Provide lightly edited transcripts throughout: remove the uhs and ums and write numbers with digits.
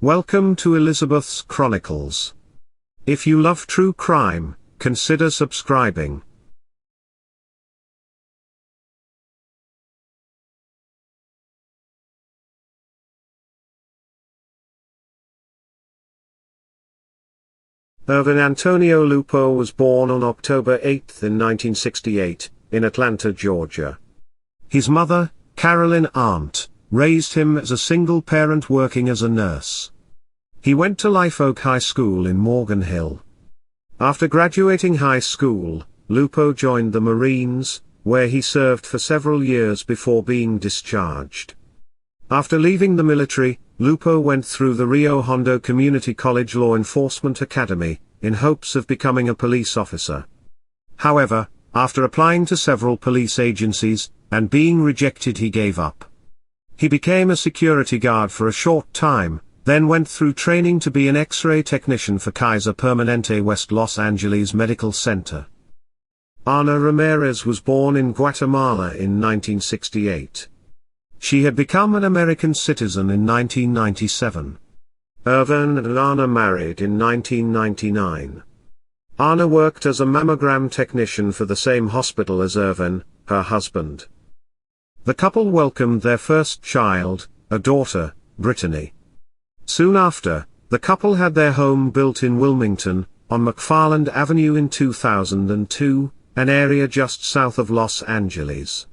Welcome to Elizabeth's Chronicles. If you love true crime, consider subscribing. Ervin Antonio Lupo was born on October 8 in 1968, in Atlanta, Georgia. His mother, Carolyn Arndt, raised him as a single parent working as a nurse. He went to Live Oak High School in Morgan Hill. After graduating high school, Lupo joined the Marines, where he served for several years before being discharged. After leaving the military, Lupo went through the Rio Hondo Community College Law Enforcement Academy, in hopes of becoming a police officer. However, after applying to several police agencies, and being rejected, he gave up. He became a security guard for a short time, then went through training to be an X-ray technician for Kaiser Permanente West Los Angeles Medical Center. Alana Ramirez was born in Guatemala in 1968. She had become an American citizen in 1997. Irvin and Alana married in 1999. Alana worked as a mammogram technician for the same hospital as Irvin, her husband. The couple welcomed their first child, a daughter, Brittany. Soon after, the couple had their home built in Wilmington, on McFarland Avenue in 2002, an area just south of Los Angeles.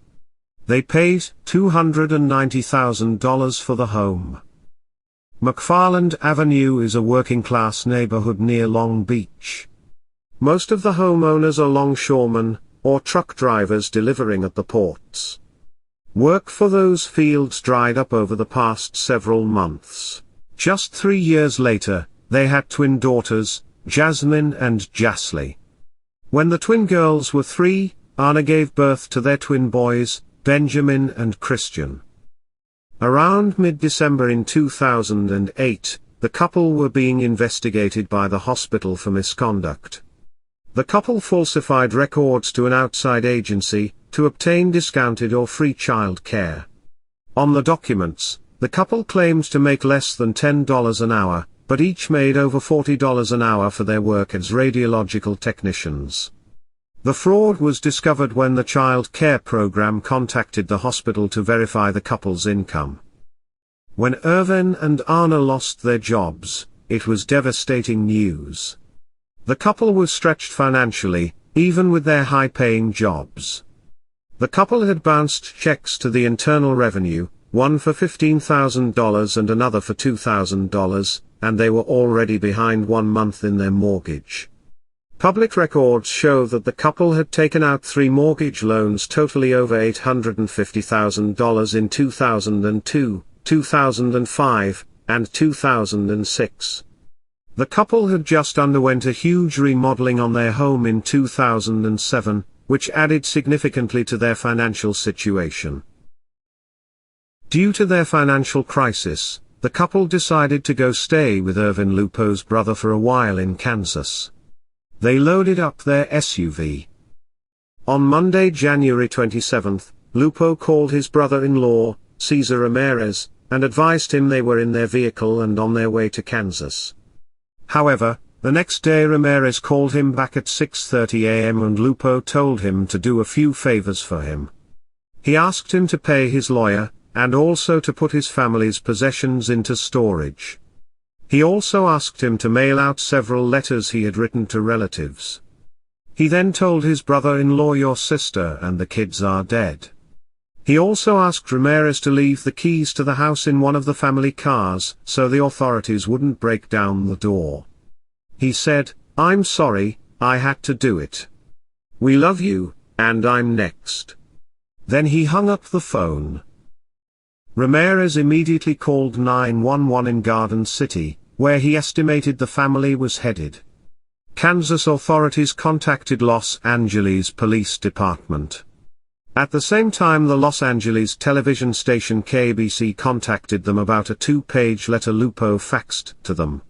They paid $290,000 for the home. McFarland Avenue is a working-class neighborhood near Long Beach. Most of the homeowners are longshoremen, or truck drivers delivering at the ports. Work for those fields dried up over the past several months. Just 3 years later, they had twin daughters, Jasmine and Jasley. When the twin girls were 3, Alana gave birth to their twin boys, Benjamin and Christian. Around mid-December in 2008, the couple were being investigated by the hospital for misconduct. The couple falsified records to an outside agency, to obtain discounted or free child care. On the documents, the couple claimed to make less than $10 an hour, but each made over $40 an hour for their work as radiological technicians. The fraud was discovered when the child care program contacted the hospital to verify the couple's income. When Irvin and Alana lost their jobs, it was devastating news. The couple was stretched financially, even with their high-paying jobs. The couple had bounced checks to the Internal Revenue, one for $15,000 and another for $2,000, and they were already behind 1 month in their mortgage. Public records show that the couple had taken out 3 mortgage loans totaling over $850,000 in 2002, 2005, and 2006. The couple had just underwent a huge remodeling on their home in 2007, which added significantly to their financial situation. Due to their financial crisis, the couple decided to go stay with Irvin Lupo's brother for a while in Kansas. They loaded up their SUV. On Monday, January 27, Lupo called his brother-in-law, Cesar Ramirez, and advised him they were in their vehicle and on their way to Kansas. However, the next day Ramirez called him back at 6:30 a.m. and Lupo told him to do a few favors for him. He asked him to pay his lawyer, and also to put his family's possessions into storage. He also asked him to mail out several letters he had written to relatives. He then told his brother-in-law, "Your sister and the kids are dead." He also asked Ramirez to leave the keys to the house in one of the family cars, so the authorities wouldn't break down the door. He said, "I'm sorry, I had to do it. We love you, and I'm next." Then he hung up the phone. Ramirez immediately called 911 in Garden City, where he estimated the family was headed. Kansas authorities contacted Los Angeles Police Department. At the same time, the Los Angeles television station KBC contacted them about a 2-page letter Lupo faxed to them.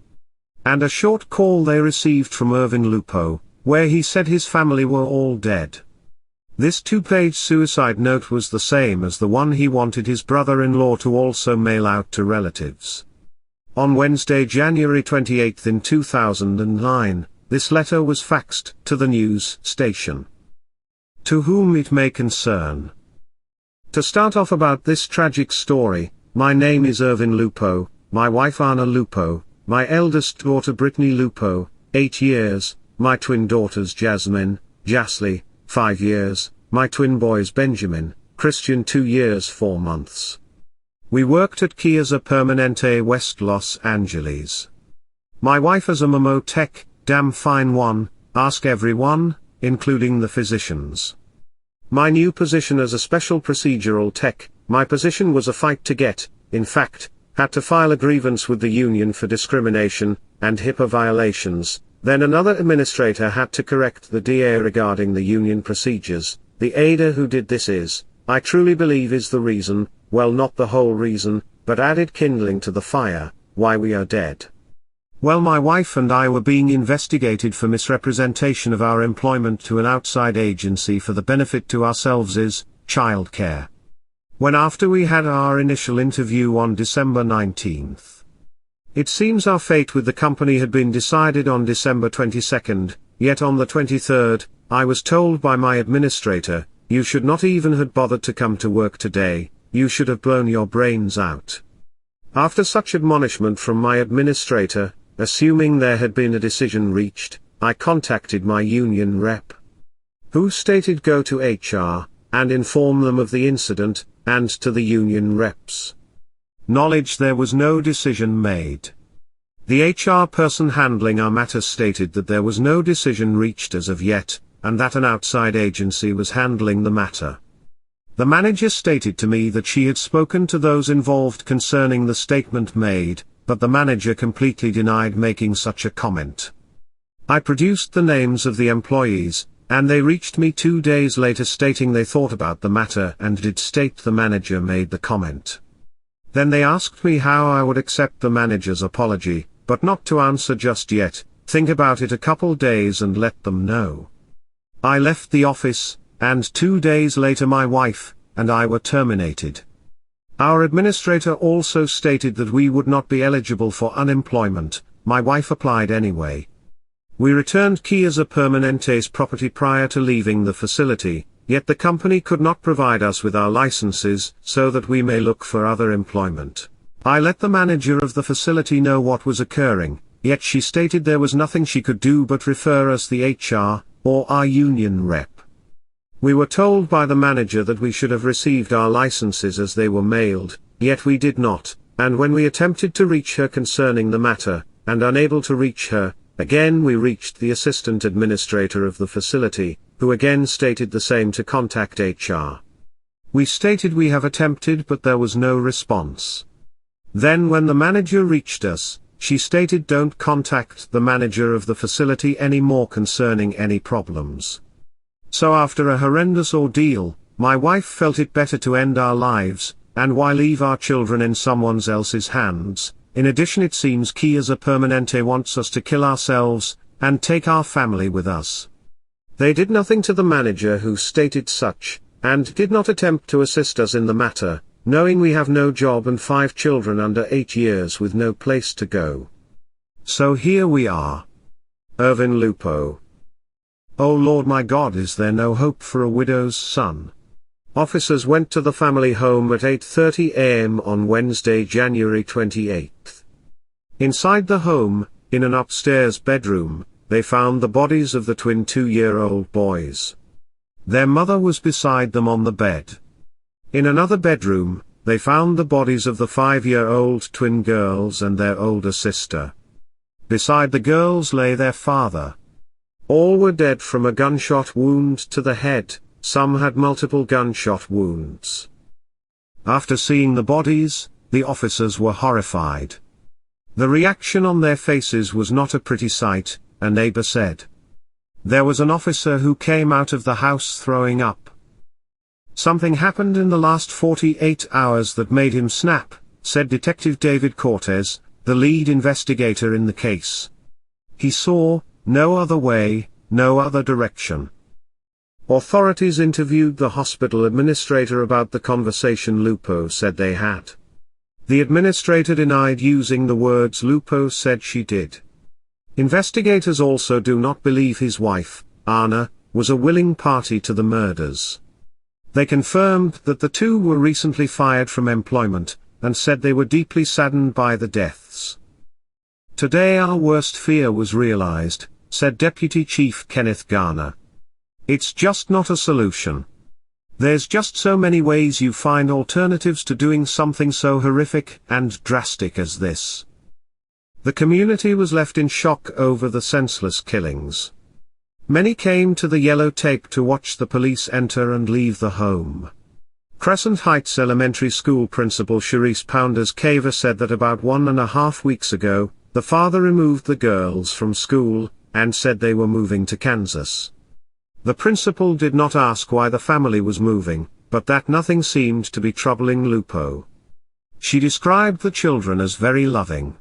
And a short call they received from Irvin Lupo, where he said his family were all dead. This 2-page suicide note was the same as the one he wanted his brother-in-law to also mail out to relatives. On Wednesday, January 28 in 2009, this letter was faxed to the news station. To whom it may concern. To start off about this tragic story, my name is Ervin Lupo, my wife Anna Lupo, my eldest daughter Brittany Lupo, 8 years, my twin daughters Jasmine, Jasly, 5 years, my twin boys Benjamin, Christian 2 years 4 months. We worked at Chiesa Permanente West Los Angeles. My wife is a Momo Tech, damn fine one, ask everyone, including the physicians. My new position as a special procedural tech, my position was a fight to get, in fact, had to file a grievance with the union for discrimination, and HIPAA violations, then another administrator had to correct the DA regarding the union procedures. The ADA who did this is, I truly believe is the reason, well not the whole reason, but added kindling to the fire, why we are dead. Well, my wife and I were being investigated for misrepresentation of our employment to an outside agency for the benefit to ourselves is, childcare. When after we had our initial interview on December 19th. It seems our fate with the company had been decided on December 22nd, yet on the 23rd, I was told by my administrator, you should not even have bothered to come to work today, you should have blown your brains out. After such admonishment from my administrator, assuming there had been a decision reached, I contacted my union rep, who stated go to HR, and inform them of the incident, and to the union reps' knowledge there was no decision made. The HR person handling our matter stated that there was no decision reached as of yet, and that an outside agency was handling the matter. The manager stated to me that she had spoken to those involved concerning the statement made, but the manager completely denied making such a comment. I produced the names of the employees, and they reached me 2 days later stating they thought about the matter and did state the manager made the comment. Then they asked me how I would accept the manager's apology, but not to answer just yet, think about it a couple days and let them know. I left the office, and 2 days later my wife and I were terminated. Our administrator also stated that we would not be eligible for unemployment. My wife applied anyway. We returned Chiesa Permanente's property prior to leaving the facility, yet the company could not provide us with our licenses so that we may look for other employment. I let the manager of the facility know what was occurring, yet she stated there was nothing she could do but refer us the HR, or our union rep. We were told by the manager that we should have received our licenses as they were mailed, yet we did not, and when we attempted to reach her concerning the matter, and unable to reach her, again we reached the assistant administrator of the facility, who again stated the same to contact HR. We stated we have attempted but there was no response. Then when the manager reached us, she stated don't contact the manager of the facility anymore concerning any problems. So after a horrendous ordeal, my wife felt it better to end our lives, and why leave our children in someone else's hands. In addition it seems Chiesa Permanente wants us to kill ourselves, and take our family with us. They did nothing to the manager who stated such, and did not attempt to assist us in the matter, knowing we have no job and 5 children under 8 years with no place to go. So here we are. Ervin Lupo. Oh Lord my God, is there no hope for a widow's son? Officers went to the family home at 8:30 a.m. on Wednesday, January 28. Inside the home, in an upstairs bedroom, they found the bodies of the twin 2-year-old boys. Their mother was beside them on the bed. In another bedroom, they found the bodies of the 5-year-old twin girls and their older sister. Beside the girls lay their father. All were dead from a gunshot wound to the head, some had multiple gunshot wounds. After seeing the bodies, the officers were horrified. The reaction on their faces was not a pretty sight, a neighbor said. There was an officer who came out of the house throwing up. Something happened in the last 48 hours that made him snap, said Detective David Cortez, the lead investigator in the case. He saw no other way, no other direction. Authorities interviewed the hospital administrator about the conversation Lupo said they had. The administrator denied using the words Lupo said she did. Investigators also do not believe his wife, Anna, was a willing party to the murders. They confirmed that the two were recently fired from employment, and said they were deeply saddened by the deaths. "Today our worst fear was realized," said Deputy Chief Kenneth Garner. "It's just not a solution. There's just so many ways you find alternatives to doing something so horrific and drastic as this." The community was left in shock over the senseless killings. Many came to the yellow tape to watch the police enter and leave the home. Crescent Heights Elementary School Principal Charisse Pounders-Caver said that about 1.5 weeks ago, the father removed the girls from school, and said they were moving to Kansas. The principal did not ask why the family was moving, but that nothing seemed to be troubling Lupo. She described the children as very loving.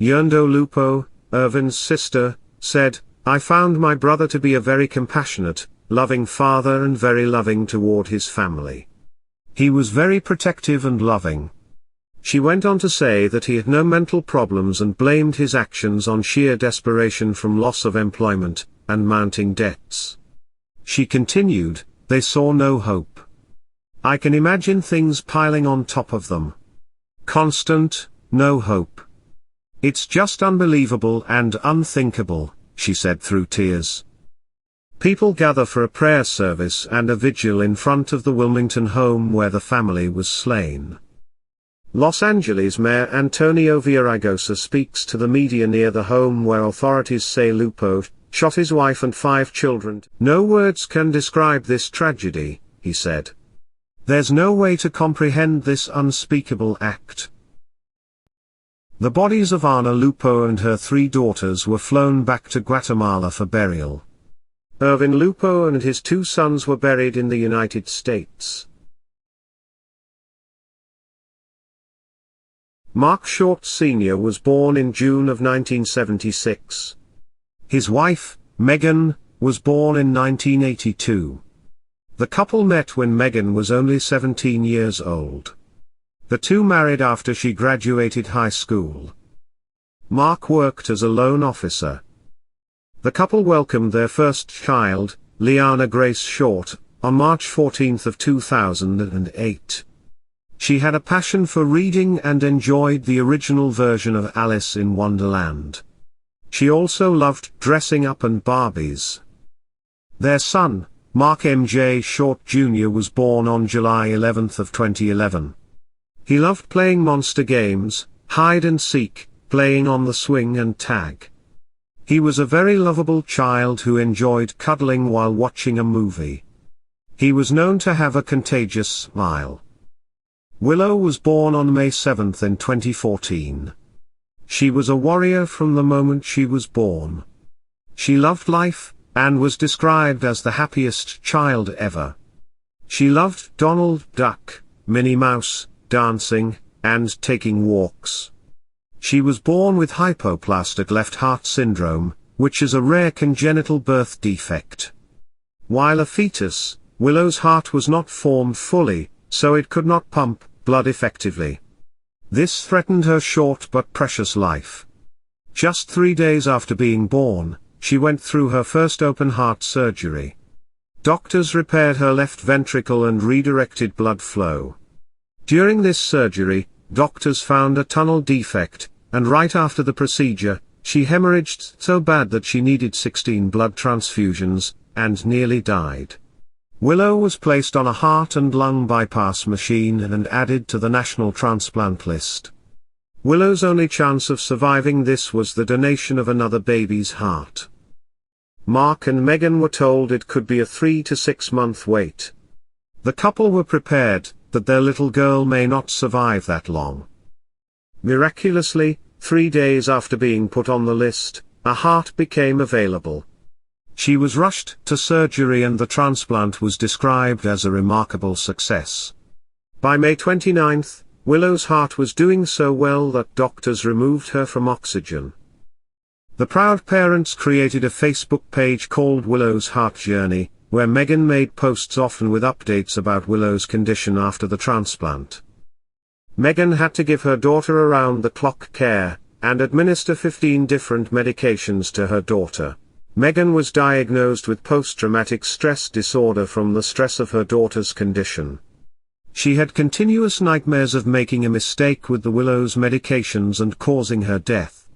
Yerndo Lupo, Irvin's sister, said, "I found my brother to be a very compassionate, loving father and very loving toward his family. He was very protective and loving." She went on to say that he had no mental problems and blamed his actions on sheer desperation from loss of employment and mounting debts. She continued, "They saw no hope. I can imagine things piling on top of them. Constant, no hope. It's just unbelievable and unthinkable," she said through tears. People gather for a prayer service and a vigil in front of the Wilmington home where the family was slain. Los Angeles Mayor Antonio Villaraigosa speaks to the media near the home where authorities say Lupo shot his wife and 5 children. "No words can describe this tragedy," he said. "There's no way to comprehend this unspeakable act." The bodies of Anna Lupo and her 3 daughters were flown back to Guatemala for burial. Ervin Lupo and his 2 sons were buried in the United States. Mark Short Sr. was born in June of 1976. His wife, Megan, was born in 1982. The couple met when Megan was only 17 years old. The two married after she graduated high school. Mark worked as a loan officer. The couple welcomed their first child, Liana Grace Short, on March 14 of 2008. She had a passion for reading and enjoyed the original version of Alice in Wonderland. She also loved dressing up and Barbies. Their son, Mark M.J. Short Jr. was born on July 11 of 2011. He loved playing monster games, hide and seek, playing on the swing and tag. He was a very lovable child who enjoyed cuddling while watching a movie. He was known to have a contagious smile. Willow was born on May 7 in 2014. She was a warrior from the moment she was born. She loved life, and was described as the happiest child ever. She loved Donald Duck, Minnie Mouse, dancing, and taking walks. She was born with hypoplastic left heart syndrome, which is a rare congenital birth defect. While a fetus, Willow's heart was not formed fully, so it could not pump blood effectively. This threatened her short but precious life. Just 3 days after being born, she went through her first open heart surgery. Doctors repaired her left ventricle and redirected blood flow. During this surgery, doctors found a tunnel defect, and right after the procedure, she hemorrhaged so bad that she needed 16 blood transfusions, and nearly died. Willow was placed on a heart and lung bypass machine and added to the national transplant list. Willow's only chance of surviving this was the donation of another baby's heart. Mark and Megan were told it could be a 3 to 6 month wait. The couple were prepared that their little girl may not survive that long. Miraculously, 3 days after being put on the list, a heart became available. She was rushed to surgery and the transplant was described as a remarkable success. By May 29, Willow's heart was doing so well that doctors removed her from oxygen. The proud parents created a Facebook page called Willow's Heart Journey, where Megan made posts often with updates about Willow's condition after the transplant. Megan had to give her daughter around-the-clock care, and administer 15 different medications to her daughter. Megan was diagnosed with post-traumatic stress disorder from the stress of her daughter's condition. She had continuous nightmares of making a mistake with the Willow's medications and causing her death.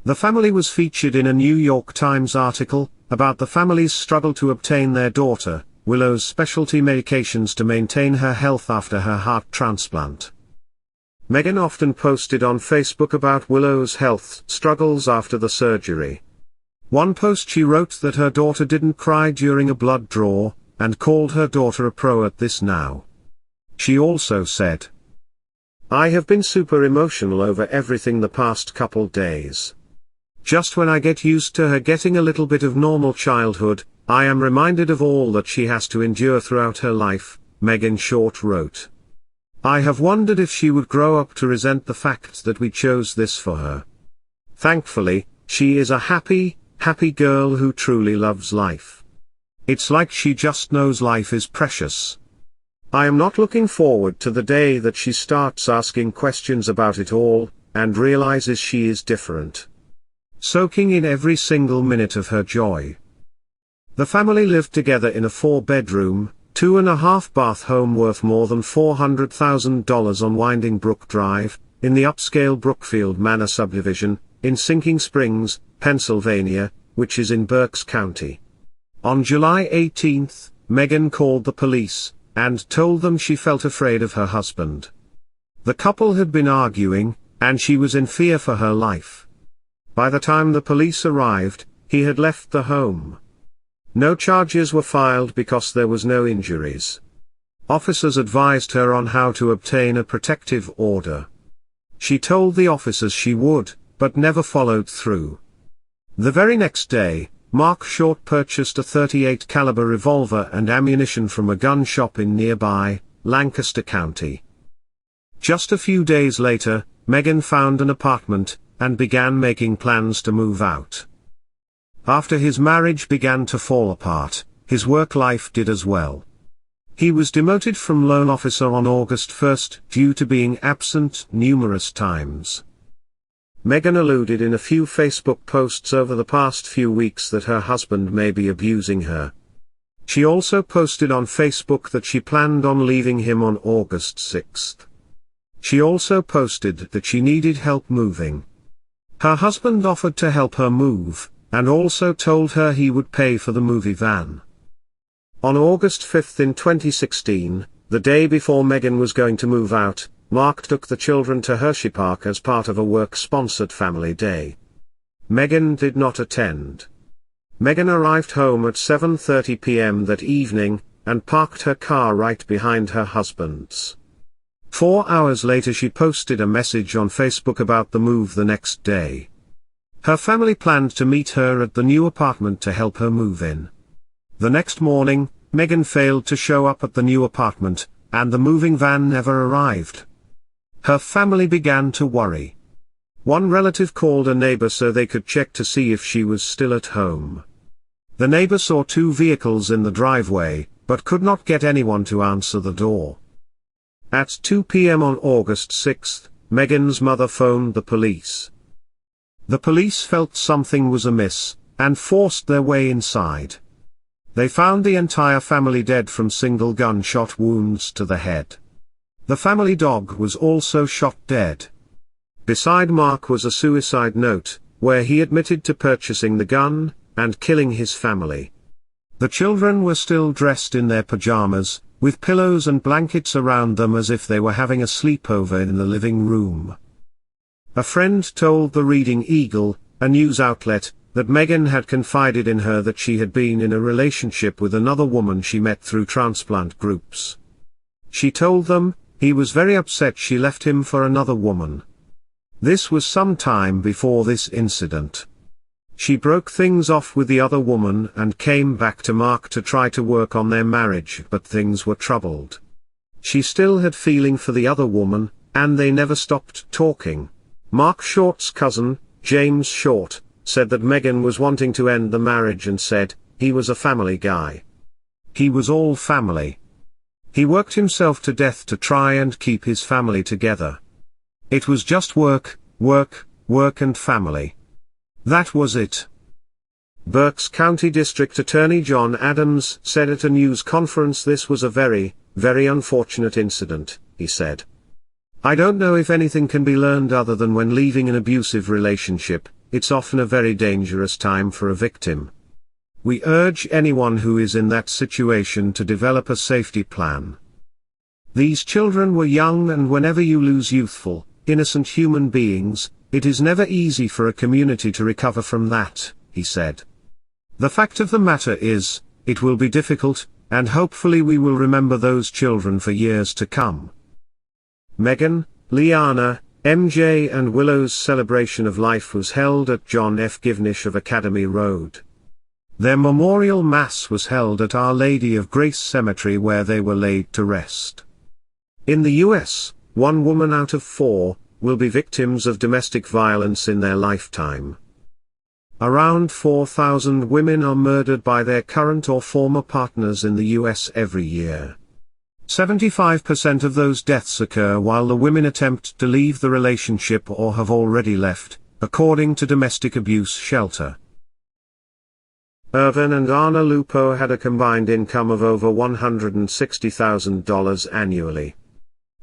The family was featured in a New York Times article about the family's struggle to obtain their daughter, Willow's specialty medications to maintain her health after her heart transplant. Megan often posted on Facebook about Willow's health struggles after the surgery. One post she wrote that her daughter didn't cry during a blood draw, and called her daughter a pro at this now. She also said, "I have been super emotional over everything the past couple days. Just when I get used to her getting a little bit of normal childhood, I am reminded of all that she has to endure throughout her life," Megan Short wrote. "I have wondered if she would grow up to resent the fact that we chose this for her. Thankfully, she is a happy girl who truly loves life. It's like she just knows life is precious. I am not looking forward to the day that she starts asking questions about it all, and realizes she is different. Soaking in every single minute of her joy." The family lived together in a 4-bedroom, 2.5-bath home worth more than $400,000 on Winding Brook Drive, in the upscale Brookfield Manor subdivision, in Sinking Springs, Pennsylvania, which is in Berks County. On July 18, Megan called the police, and told them she felt afraid of her husband. The couple had been arguing, and she was in fear for her life. By the time the police arrived, he had left the home. No charges were filed because there was no injuries. Officers advised her on how to obtain a protective order. She told the officers she would, but never followed through. The very next day, Mark Short purchased a .38 caliber revolver and ammunition from a gun shop in nearby Lancaster County. Just a few days later, Megan found an apartment, and began making plans to move out. After his marriage began to fall apart, his work life did as well. He was demoted from loan officer on August 1 due to being absent numerous times. Megan alluded in a few Facebook posts over the past few weeks that her husband may be abusing her. She also posted on Facebook that she planned on leaving him on August 6. She also posted that she needed help moving. Her husband offered to help her move, and also told her he would pay for the movie van. On August 5 in 2016, the day before Megan was going to move out, Mark took the children to Hershey Park as part of a work-sponsored family day. Megan did not attend. Megan arrived home at 7:30 p.m. that evening, and parked her car right behind her husband's. 4 hours later she posted a message on Facebook about the move the next day. Her family planned to meet her at the new apartment to help her move in. The next morning, Megan failed to show up at the new apartment, and the moving van never arrived. Her family began to worry. One relative called a neighbor so they could check to see if she was still at home. The neighbor saw 2 vehicles in the driveway, but could not get anyone to answer the door. At 2 p.m. on August 6, Megan's mother phoned the police. The police felt something was amiss, and forced their way inside. They found the entire family dead from single gunshot wounds to the head. The family dog was also shot dead. Beside Mark was a suicide note, where he admitted to purchasing the gun, and killing his family. The children were still dressed in their pajamas, with pillows and blankets around them as if they were having a sleepover in the living room. A friend told the Reading Eagle, a news outlet, that Megan had confided in her that she had been in a relationship with another woman she met through transplant groups. She told them, he was very upset she left him for another woman. This was some time before this incident. She broke things off with the other woman and came back to Mark to try to work on their marriage, but things were troubled. She still had feeling for the other woman, and they never stopped talking. Mark Short's cousin, James Short, said that Megan was wanting to end the marriage and said, he was a family guy. He was all family. He worked himself to death to try and keep his family together. It was just work, work, work and family. That was it. Berks County District Attorney John Adams said at a news conference this was a very, very unfortunate incident, he said. I don't know if anything can be learned other than when leaving an abusive relationship, it's often a very dangerous time for a victim. We urge anyone who is in that situation to develop a safety plan. These children were young, and whenever you lose youthful, innocent human beings, it is never easy for a community to recover from that, he said. The fact of the matter is, it will be difficult, and hopefully we will remember those children for years to come. Megan, Liana, MJ and Willow's celebration of life was held at John F. Givnish of Academy Road. Their memorial mass was held at Our Lady of Grace Cemetery, where they were laid to rest. In the U.S., 1 woman out of 4 will be victims of domestic violence in their lifetime. Around 4,000 women are murdered by their current or former partners in the U.S. every year. 75% of those deaths occur while the women attempt to leave the relationship or have already left, according to Domestic Abuse Shelter. Ervin and Anna Lupo had a combined income of over $160,000 annually.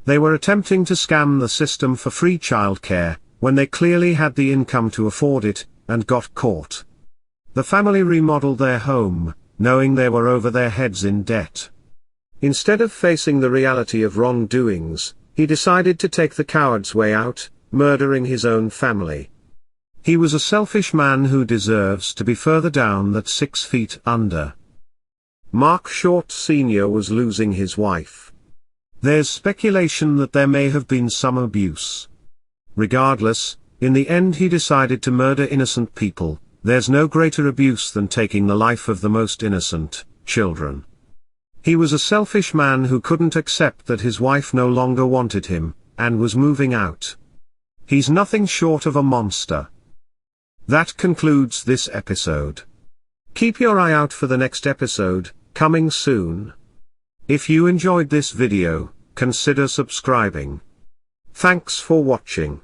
They were attempting to scam the system for free childcare, when they clearly had the income to afford it, and got caught. The family remodeled their home, knowing they were over their heads in debt. Instead of facing the reality of wrongdoings, he decided to take the coward's way out, murdering his own family. He was a selfish man who deserves to be further down that 6 feet under. Mark Short Sr. was losing his wife. There's speculation that there may have been some abuse. Regardless, in the end he decided to murder innocent people. There's no greater abuse than taking the life of the most innocent, children. He was a selfish man who couldn't accept that his wife no longer wanted him, and was moving out. He's nothing short of a monster. That concludes this episode. Keep your eye out for the next episode, coming soon. If you enjoyed this video, consider subscribing. Thanks for watching.